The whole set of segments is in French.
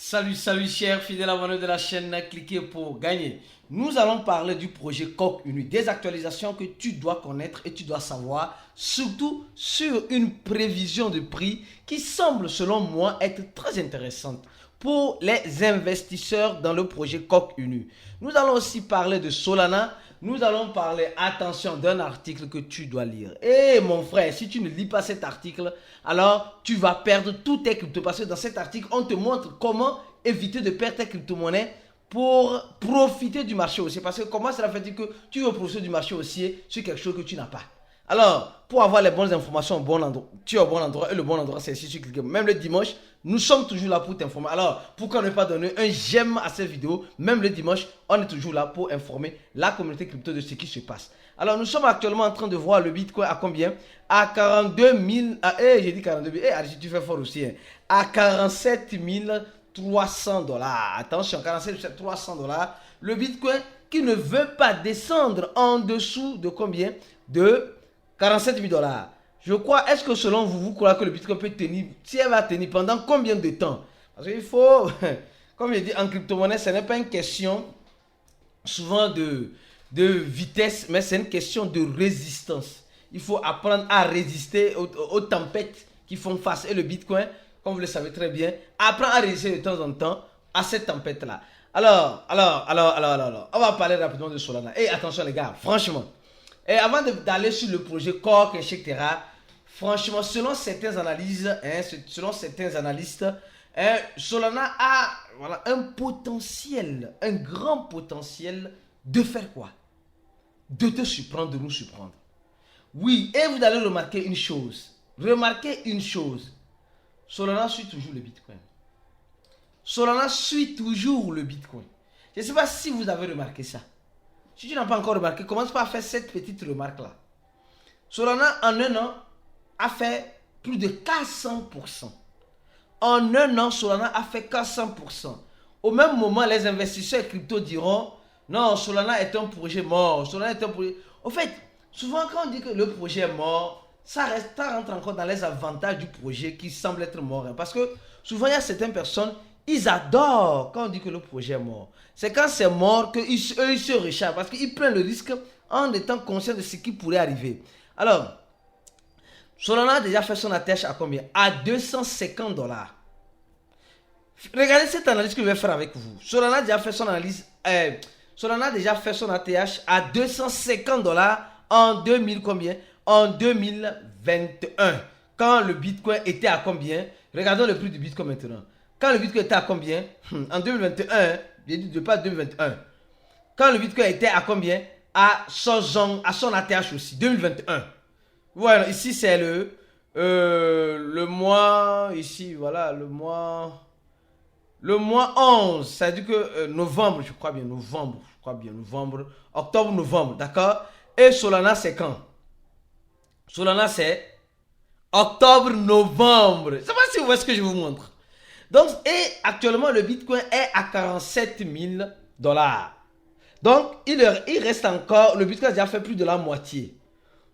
Salut chers fidèles abonnés de la chaîne, cliquez pour gagner. Nous allons parler du projet Coq Uni, des actualisations que tu dois connaître et tu dois savoir, surtout sur une prévision de prix qui semble selon moi être très intéressante pour les investisseurs dans le projet Coq Uni. Nous allons aussi parler de Solana. Nous allons parler, attention, d'un article que tu dois lire. Et mon frère, si tu ne lis pas cet article, alors tu vas perdre tous tes cryptos. Parce que dans cet article, on te montre comment éviter de perdre tes crypto-monnaies pour profiter du marché haussier. Parce que comment cela fait-il que tu veux profiter du marché haussier sur quelque chose que tu n'as pas? Alors, pour avoir les bonnes informations au bon endroit, tu es au bon endroit et le bon endroit c'est ici sur Cliquez. Même le dimanche, nous sommes toujours là pour t'informer. Alors, pourquoi ne pas donner un j'aime à cette vidéo? Même le dimanche, on est toujours là pour informer la communauté crypto de ce qui se passe. Alors, nous sommes actuellement en train de voir le Bitcoin à combien? À 42 000. J'ai dit 42 000. Tu fais fort aussi. Hein. À 47 300 dollars. Attention, 47 300 dollars. Le Bitcoin qui ne veut pas descendre en dessous de combien? De 47 000 dollars. Je crois, est-ce que selon vous, vous croyez que le Bitcoin peut tenir, si elle va tenir pendant combien de temps? Parce qu'il faut, comme je dis en crypto-monnaie, ce n'est pas une question souvent de vitesse, mais c'est une question de résistance. Il faut apprendre à résister aux tempêtes qui font face. Et le Bitcoin, comme vous le savez très bien, apprend à résister de temps en temps à cette tempête-là. Alors, on va parler rapidement de Solana. Et attention les gars, franchement, et avant d'aller sur le projet Coq, etc., franchement, selon certaines analyses, selon certains analystes, Solana a un potentiel, un grand potentiel de faire quoi? De te surprendre, de nous surprendre. Oui, et vous allez remarquer une chose. Solana suit toujours le Bitcoin. Solana suit toujours le Bitcoin. Je ne sais pas si vous avez remarqué ça. Si tu n'as pas encore remarqué, commence par faire cette petite remarque-là. Solana, en un an, a fait plus de 400%. En un an, Solana a fait 400%. Au même moment, les investisseurs crypto diront, non, Solana est un projet mort. Solana est un projet... Au fait, souvent quand on dit que le projet est mort, ça rentre encore dans les avantages du projet qui semble être mort. Parce que souvent, il y a certaines personnes, ils adorent quand on dit que le projet est mort. C'est quand c'est mort qu'eux, ils se rechargent. Parce qu'ils prennent le risque en étant conscients de ce qui pourrait arriver. Alors, Solana a déjà fait son ATH à combien? À 250 dollars. Regardez cette analyse que je vais faire avec vous. Solana a déjà fait son analyse. Solana a déjà fait son ATH à 250 dollars en 2000 combien? En 2021. Quand le Bitcoin était à combien? Regardons le prix du Bitcoin maintenant. Quand le Bitcoin était à combien? En 2021, j'ai dit pas 2021. Quand le Bitcoin était à combien? À son ATH aussi, 2021. Voilà, ici c'est le mois, ici, voilà, le mois 11, ça veut dire que novembre, je crois bien, octobre, novembre, d'accord? Et Solana c'est quand? Solana c'est octobre, novembre. Je ne sais pas si vous voyez ce que je vous montre. Donc, et actuellement, le Bitcoin est à 47 000 dollars. Donc, il reste encore, le Bitcoin a déjà fait plus de la moitié.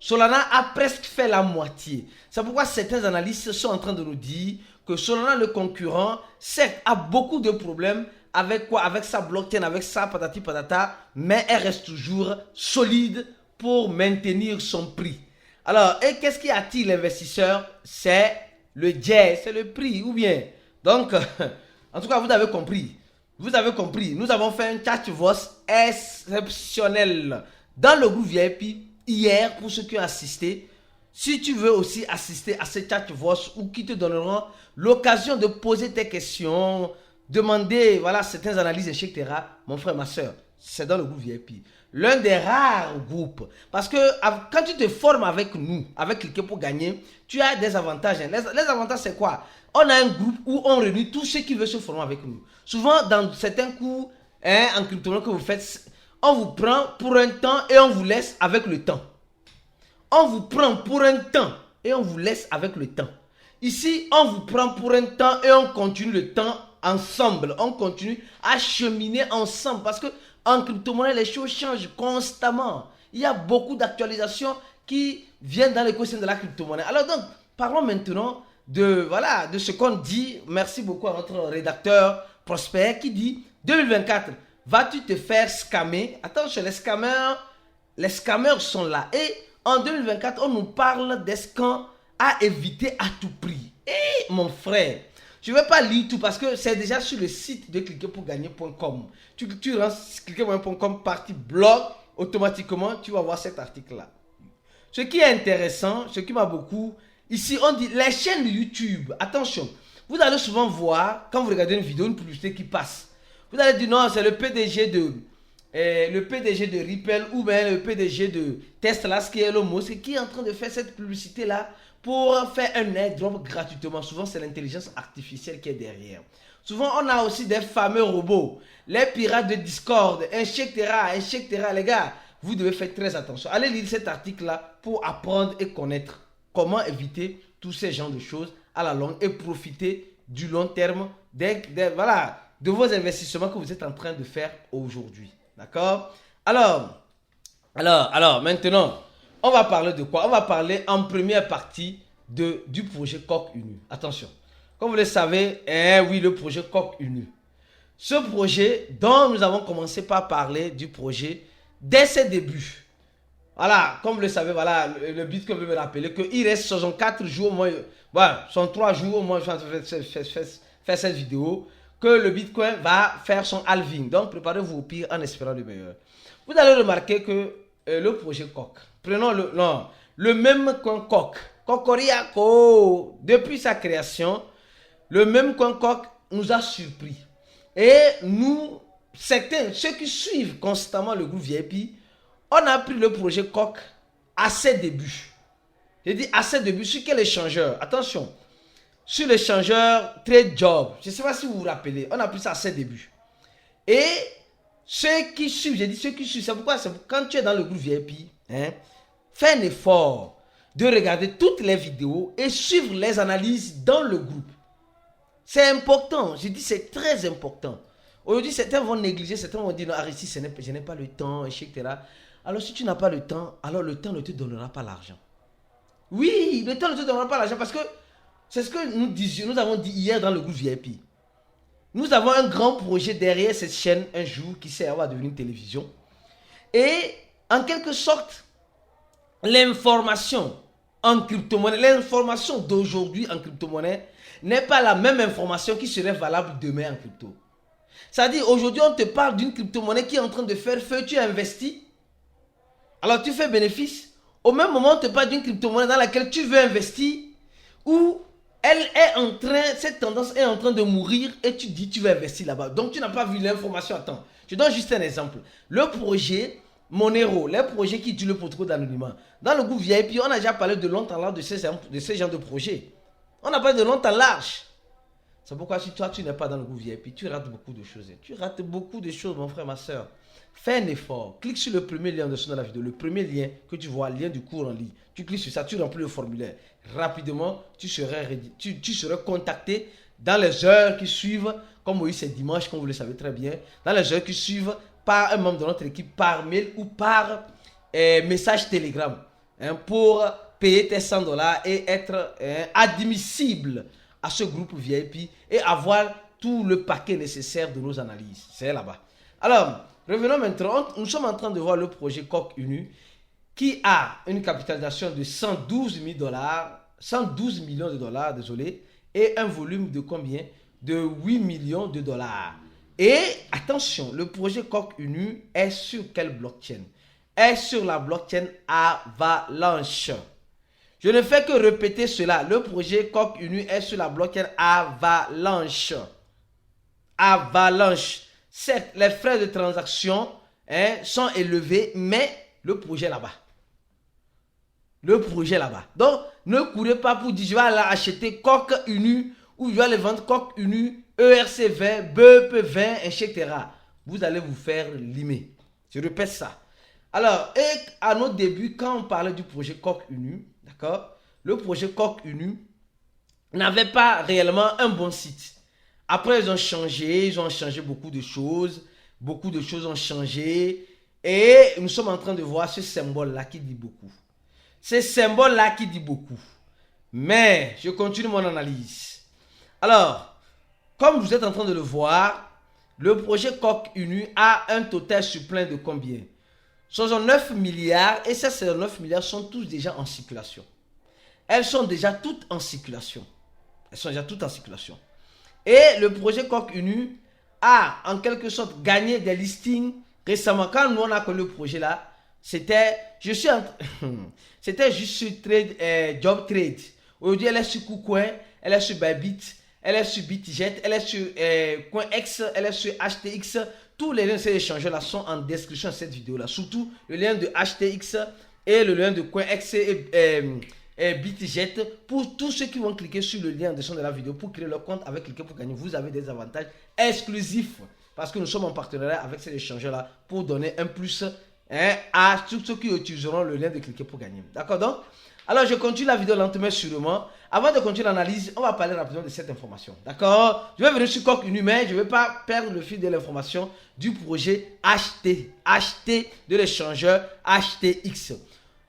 Solana a presque fait la moitié. C'est pourquoi certains analystes sont en train de nous dire que Solana, le concurrent, certes, a beaucoup de problèmes avec quoi? Avec sa blockchain, avec sa patati patata, mais elle reste toujours solide pour maintenir son prix. Alors, et qu'est-ce qui attire l'investisseur? C'est le jet, c'est le prix, ou bien... Donc, en tout cas, vous avez compris. Nous avons fait un chat voice exceptionnel dans le groupe VIP hier pour ceux qui ont assisté. Si tu veux aussi assister à ce chat voice ou qui te donneront l'occasion de poser tes questions, demander certaines analyses, etc. Mon frère, ma soeur, c'est dans le groupe VIP. L'un des rares groupes. Parce que quand tu te formes avec nous, avec Cliquez pour gagner, tu as des avantages. Les avantages, c'est quoi? On a un groupe où on réunit tous ceux qui veulent se former avec nous. Souvent, dans certains cours en crypto que vous faites, on vous prend pour un temps et on vous laisse avec le temps. On vous prend pour un temps et on vous laisse avec le temps. Ici, on vous prend pour un temps et on continue le temps ensemble. On continue à cheminer ensemble parce que en crypto-monnaie, les choses changent constamment. Il y a beaucoup d'actualisations qui viennent dans l'écosystème de la crypto-monnaie. Alors donc, parlons maintenant de ce qu'on dit. Merci beaucoup à notre rédacteur Prosper qui dit 2024, vas-tu te faire scammer? Attention, les scammers sont là. Et en 2024, on nous parle des scams à éviter à tout prix. Et mon frère, je ne vais pas lire tout parce que c'est déjà sur le site de cliquerpourgagner.com. Tu rentres cliquerpourgagner.com, partie blog, automatiquement, tu vas voir cet article-là. Ce qui est intéressant, ce qui m'a beaucoup... Ici, on dit les chaînes de YouTube. Attention, vous allez souvent voir, quand vous regardez une vidéo, une publicité qui passe. Vous allez dire non, c'est le PDG de Ripple ou bien le PDG de Tesla, qui est Elon Musk, qui est en train de faire cette publicité-là pour faire un airdrop gratuitement. Souvent, c'est l'intelligence artificielle qui est derrière. Souvent, on a aussi des fameux robots, les pirates de Discord, etc. Les gars, vous devez faire très attention. Allez lire cet article-là pour apprendre et connaître comment éviter tous ces genres de choses à la longue et profiter du long terme de vos investissements que vous êtes en train de faire aujourd'hui. D'accord? Alors, maintenant, on va parler de quoi? On va parler en première partie du projet Coq Unu. Attention, comme vous le savez, oui, le projet Coq Unu. Ce projet dont nous avons commencé par parler du projet dès ses débuts. Voilà, comme vous le savez, voilà, le Bitcoin veut me rappeler qu'il reste 64 jours au moins, voilà, 63 jours au moins, je vais faire cette vidéo, que le Bitcoin va faire son halving. Donc, préparez-vous au pire en espérant le meilleur. Vous allez remarquer que le projet Coq, prenons le même coin Coq, Cocoriaco, depuis sa création, le même coin Coq nous a surpris. Et nous, ceux qui suivent constamment le groupe VIP, on a pris le projet Coq à ses débuts. J'ai dit à ses débuts, sur quel échangeur? Attention, sur l'échangeur TradeJob. Je ne sais pas si vous vous rappelez, on a pris ça à ses débuts. Et ceux qui suivent, j'ai dit ceux qui suivent, c'est pourquoi quand tu es dans le groupe VIP, fais un effort de regarder toutes les vidéos et suivre les analyses dans le groupe. C'est important, je dis c'est très important. Aujourd'hui, certains vont négliger, certains vont dire non, Aristide, je n'ai pas le temps, etc. Alors, si tu n'as pas le temps, alors le temps ne te donnera pas l'argent. Oui, le temps ne te donnera pas l'argent parce que c'est ce que nous avons dit hier dans le groupe VIP. Nous avons un grand projet derrière cette chaîne un jour qui va devenir une télévision. Et en quelque sorte, l'information en crypto-monnaie, l'information d'aujourd'hui en crypto-monnaie n'est pas la même information qui serait valable demain en crypto. C'est-à-dire, aujourd'hui, on te parle d'une crypto-monnaie qui est en train de faire feu, tu investis. Alors, tu fais bénéfice. Au même moment, on te parle d'une crypto-monnaie dans laquelle tu veux investir, où cette tendance est en train de mourir et tu dis tu veux investir là-bas. Donc, tu n'as pas vu l'information à temps. Je donne juste un exemple. Le projet Monero, les projets qui utilisent le protocole d'anonymat. Dans le groupe VIP, on a déjà parlé de long en large de ces genres de projets. On a parlé de long en large. C'est pourquoi si toi, tu n'es pas dans le groupe VIP, tu rates beaucoup de choses. Tu rates beaucoup de choses, mon frère, ma soeur. Fais un effort. Clique sur le premier lien en dessous de la vidéo. Le premier lien que tu vois, lien du cours en ligne. Tu cliques sur ça, tu remplis le formulaire. Rapidement, tu seras contacté dans les heures qui suivent. Comme oui, c'est dimanche, comme vous le savez très bien. Dans les heures qui suivent, par un membre de notre équipe, par mail ou par message Telegram. Pour payer tes $100 et être admissible à ce groupe VIP et avoir tout le paquet nécessaire de nos analyses. C'est là-bas. Alors, revenons maintenant. Nous sommes en train de voir le projet Coq Unu qui a une capitalisation de 112 millions de dollars, désolé, et un volume de combien? De 8 millions de dollars. Et attention, le projet Coq Unu est sur quelle blockchain? Est sur la blockchain Avalanche. Je ne fais que répéter cela. Le projet Coq Unu est sur la blockchain Avalanche. Avalanche. Certes, les frais de transaction sont élevés, mais le projet là-bas. Le projet là-bas. Donc, ne courez pas pour dire je vais aller acheter Coq Unu ou je vais aller vendre Coq Unu, ERC20, BEP20, etc. Vous allez vous faire limer. Je répète ça. Alors, et à nos débuts, quand on parlait du projet Coq Unu, d'accord, le projet Coq Unu n'avait pas réellement un bon site. Après, ils ont changé beaucoup de choses. Beaucoup de choses ont changé. Et nous sommes en train de voir ce symbole-là qui dit beaucoup. Ce symbole-là qui dit beaucoup. Mais, je continue mon analyse. Alors, comme vous êtes en train de le voir, le projet Coq Unu a un total supplément de combien? 69 milliards, et ces 69 milliards sont tous déjà en circulation. Elles sont déjà toutes en circulation. Elles sont déjà toutes en circulation. Et le projet Coq Unu a en quelque sorte gagné des listings récemment. Quand nous on a connu le projet là, c'était c'était juste sur Job Trade. Aujourd'hui elle est sur KuCoin, elle est sur Bybit, elle est sur BitJet, elle est sur CoinX, elle est sur HTX. Tous les liens de ces échangeurs là sont en description de cette vidéo là. Surtout le lien de HTX et le lien de CoinX et BitJet. Pour tous ceux qui vont cliquer sur le lien en description de la vidéo pour créer leur compte avec Cliquer pour gagner, vous avez des avantages exclusifs. Parce que nous sommes en partenariat avec ces échangeurs là pour donner un plus à tous ceux qui utiliseront le lien de Cliquer pour gagner. D'accord donc? Alors je continue la vidéo lentement sûrement. Avant de continuer l'analyse, on va parler rapidement de cette information. D'accord? Je vais venir sur Coq Unu, mais je ne vais pas perdre le fil de l'information du projet HT de l'échangeur HTX.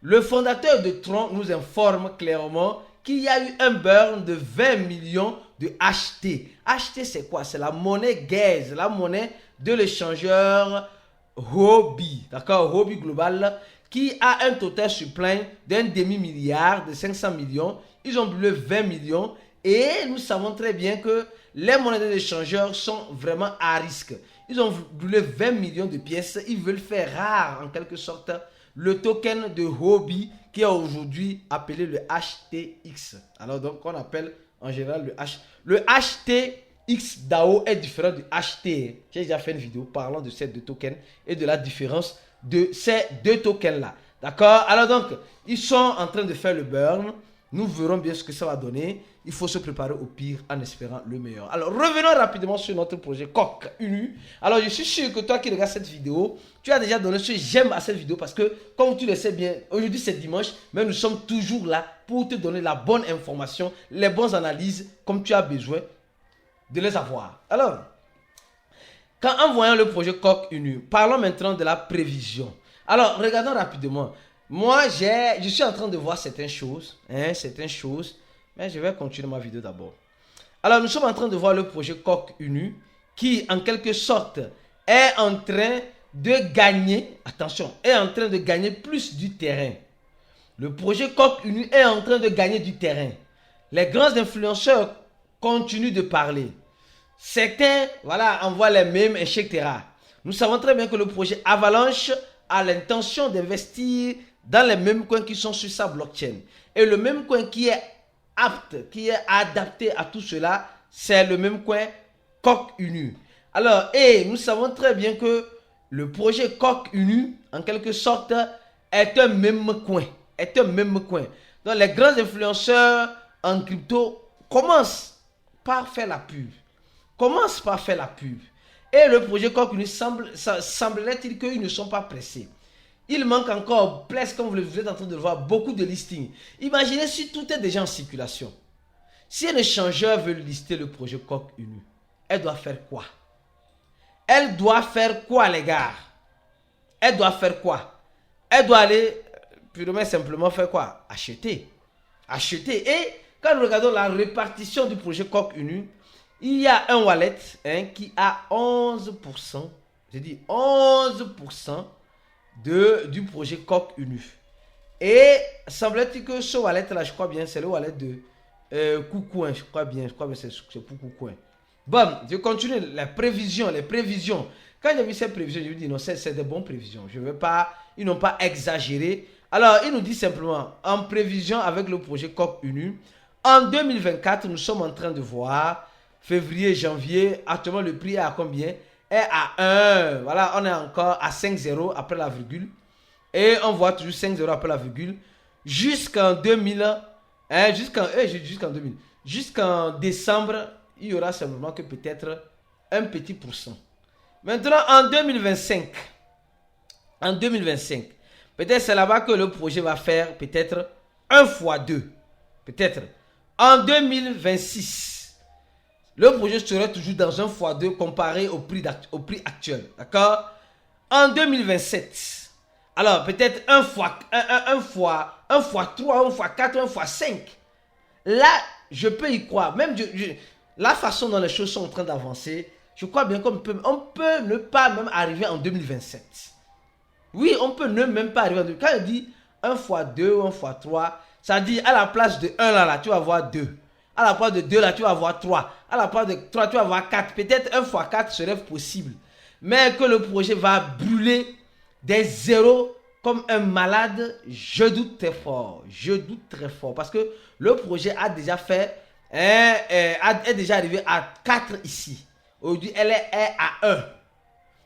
Le fondateur de Tron nous informe clairement qu'il y a eu un burn de 20 millions de HT. HT c'est quoi? C'est la monnaie gaze, la monnaie de l'échangeur Huobi, d'accord, Huobi Global, qui a un total supplément d'un demi-milliard de 500 millions. Ils ont brûlé 20 millions et nous savons très bien que les monnaies de l'échangeur sont vraiment à risque. Ils ont brûlé 20 millions de pièces. Ils veulent faire rare en quelque sorte le token de Huobi qui est aujourd'hui appelé le HTX. Alors donc on appelle en général le HTX DAO est différent du HT. J'ai déjà fait une vidéo parlant de ces deux tokens et de la différence de ces deux tokens là. D'accord? Alors donc, ils sont en train de faire le burn. Nous verrons bien ce que ça va donner. Il faut se préparer au pire en espérant le meilleur. Alors, revenons rapidement sur notre projet Coq Unu. Alors, je suis sûr que toi qui regardes cette vidéo, tu as déjà donné ce j'aime à cette vidéo parce que, comme tu le sais bien, aujourd'hui c'est dimanche, mais nous sommes toujours là pour te donner la bonne information, les bonnes analyses, comme tu as besoin de les avoir. Alors, en voyant le projet Coq Unu, parlons maintenant de la prévision. Alors, regardons rapidement. Moi, je suis en train de voir certaines choses, mais je vais continuer ma vidéo d'abord. Alors, nous sommes en train de voir le projet Coq Unu qui, en quelque sorte, est en train de gagner, attention, est en train de gagner plus du terrain. Le projet Coq Unu est en train de gagner du terrain. Les grands influenceurs continuent de parler. Certains, voilà, envoient les mèmes, etc. Nous savons très bien que le projet Avalanche a l'intention d'investir dans les mêmes coins qui sont sur sa blockchain. Et le même coin qui est apte, qui est adapté à tout cela, c'est le même coin Coq Unu. Alors, et nous savons très bien que le projet Coq Unu, en quelque sorte, est un même coin. Donc, les grands influenceurs en crypto commencent par faire la pub. Et le projet Coq Unu semblerait-il qu'ils ne sont pas pressés. Il manque encore, presque comme vous êtes en train de le voir, beaucoup de listings. Imaginez si tout est déjà en circulation. Si un échangeur veut lister le projet Coq Unu, elle doit faire quoi? Elle doit faire quoi, les gars? Elle doit faire quoi? Elle doit aller, purement simplement faire quoi? Acheter. Et quand nous regardons la répartition du projet Coq Unu, il y a un wallet qui a 11%, j'ai dit 11% du projet Coq Unu. Et semble-t-il que ce wallet là, je crois bien, c'est le wallet de KuCoin, je crois bien c'est pour KuCoin. Bon, je continue les prévisions. Quand j'ai vu ces prévisions, je me dis non, c'est des bonnes prévisions. Je veux pas, ils n'ont pas exagéré. Alors, il nous dit simplement, en prévision avec le projet Coq Unu, en 2024, nous sommes en train de voir, février, janvier, actuellement le prix est à combien? Est à 1, voilà, on est encore à 5,0 après la virgule. Et on voit toujours 5,0 après la virgule. Jusqu'en 2000, jusqu'en décembre, il y aura simplement que peut-être un petit pourcent. Maintenant, en 2025, peut-être c'est là-bas que le projet va faire peut-être 1 fois 2. Peut-être. En 2026, le projet serait toujours dans 1 fois 2 comparé au prix actuel. D'accord? En 2027, alors peut-être 1 fois 3, 1 fois 4, 1 fois 5. Là, je peux y croire. Même la façon dont les choses sont en train d'avancer, je crois bien on peut ne pas même arriver en 2027. Oui, on peut ne même pas arriver en 2027. Quand on dit 1 fois 2 ou 1 fois 3, ça dit à la place de 1 là, tu vas avoir 2. À la place de 2 là, tu vas avoir 3. À la place de 3, tu vas avoir 4. Peut-être 1 fois 4 serait possible. Mais que le projet va brûler des zéros comme un malade, je doute très fort. Je doute très fort. Parce que le projet a déjà fait, est déjà arrivé à 4 ici. Aujourd'hui, elle est à 1.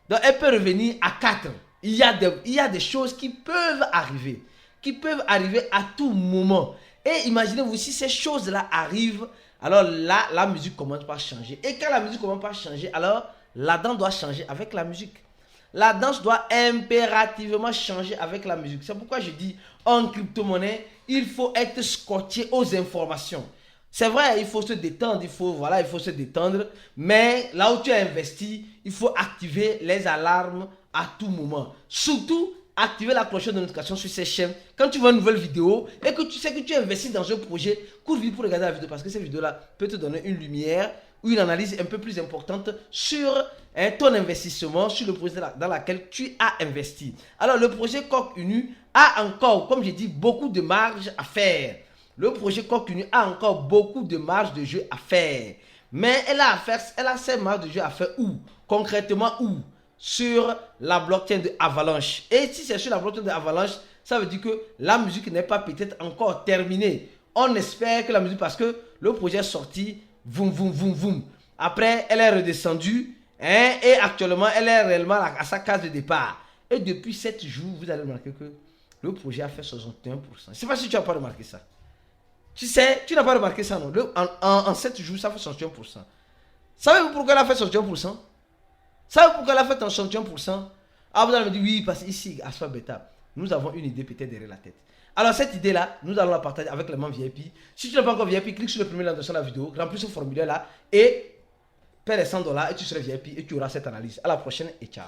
Donc, elle peut revenir à 4. Il y a des choses qui peuvent arriver. Qui peuvent arriver à tout moment. Et imaginez-vous, si ces choses-là arrivent, alors là, la musique commence par changer. Et quand la musique commence par changer, alors la danse doit changer avec la musique. La danse doit impérativement changer avec la musique. C'est pourquoi je dis, en crypto-monnaie, il faut être scotché aux informations. C'est vrai, il faut se détendre, il faut se détendre. Mais là où tu as investi, il faut activer les alarmes à tout moment. Surtout, activer la cloche de notification sur ces chaînes. Quand tu vois une nouvelle vidéo et que tu sais que tu investis dans un projet, cours vite pour regarder la vidéo parce que cette vidéo-là peut te donner une lumière ou une analyse un peu plus importante sur ton investissement, sur le projet dans lequel tu as investi. Alors, le projet Coq Unu a encore, comme j'ai dit, beaucoup de marge à faire. Le projet Coq Unu a encore beaucoup de marge de jeu à faire. Mais elle a ses marges de jeu à faire où? Concrètement où? Sur la blockchain de Avalanche. Et si c'est sur la blockchain de Avalanche, ça veut dire que la musique n'est pas peut-être encore terminée. On espère que la musique, parce que le projet est sorti, voum, voum, voum, voum. Après, elle est redescendue, et actuellement, elle est réellement à sa case de départ. Et depuis 7 jours, vous allez remarquer que le projet a fait 61%. Je ne sais pas si tu n'as pas remarqué ça. Tu sais, tu n'as pas remarqué ça, non? En 7 jours, ça fait 61%. Savez-vous pourquoi elle a fait 61%? Savez-vous pourquoi elle a fait 61%? Ah, vous allez me dire, oui, parce qu'ici, à Alpha Beta, nous avons une idée peut-être derrière la tête. Alors, cette idée-là, nous allons la partager avec les membres VIP. Si tu n'es pas encore VIP, clique sur le premier lien de la vidéo, remplis ce formulaire-là et paie les $100 et tu seras VIP et tu auras cette analyse. À la prochaine et ciao.